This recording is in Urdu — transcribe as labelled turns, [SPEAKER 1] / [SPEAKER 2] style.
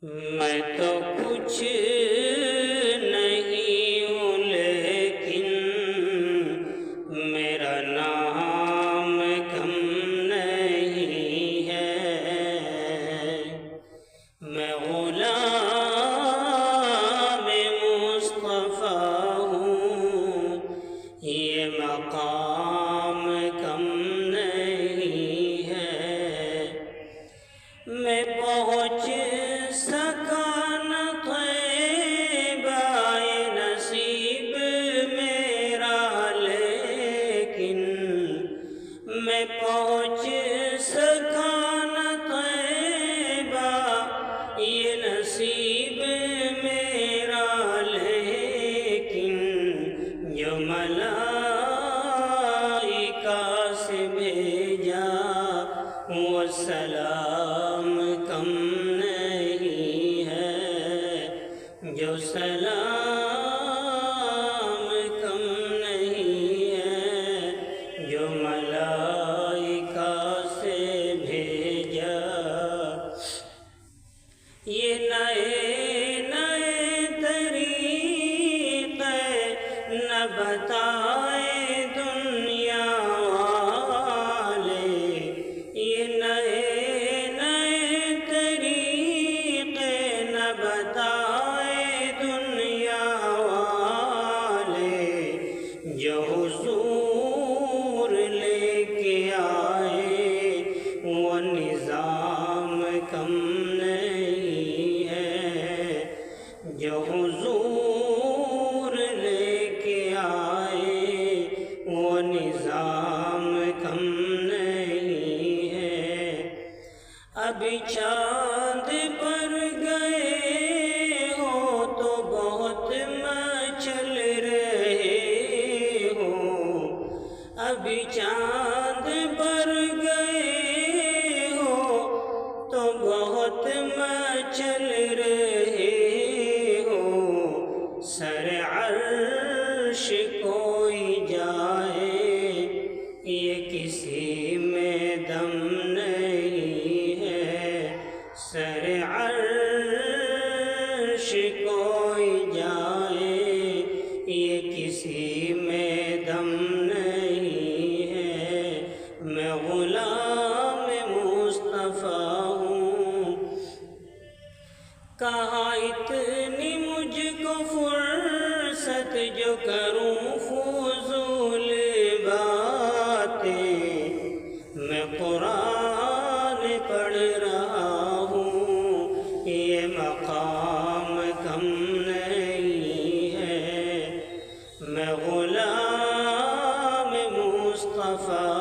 [SPEAKER 1] میں تو کچھ نہیں ہوں لیکن میرا نام کم نہیں ہے۔ میں غلام مصطفیٰ ہوں، یہ مقام کم نہیں ہے۔ میں پہنچ سکا نہ طیبہ نصیب میرا، لیکن میں پہنچ سکا نہ طیبہ یہ نصیب میرا، لیکن جو ملائکہ سے بھیجا وہ سلام کم نہیں ہے، جو سلام کم نہیں ہے، جو ملائکہ سے بھیجا۔ یہ نئے نئے طریقے نہ بتائے دنیا والے، یہ نئے نئے طریقے نہ بتائے دنیا والے، جو حضور لے کے آئے وہ نظام کم نہیں ہے، جو حضور لے کے آئے وہ نظام کم نہیں ہے۔ ابھی چاند پر گئے ہو تو بہت مچل رہے ہو، ابھی چاند پر گئے ہو تو بہت مچل رہے ہو۔ سر عرش کوئی جائے یہ کسی میں دم نہیں ہے، سر عرش کوئی جائے یہ کسی میں دم نہیں ہے۔ میں غلام مصطفیٰ ہوں، کہاں اتنی مجھ کو فرصت جو کروں فضول باتیں، میں قرآن پڑھ رہا ہوں، یہ مقام کم نہیں ہے۔ میں غلام مصطفیٰ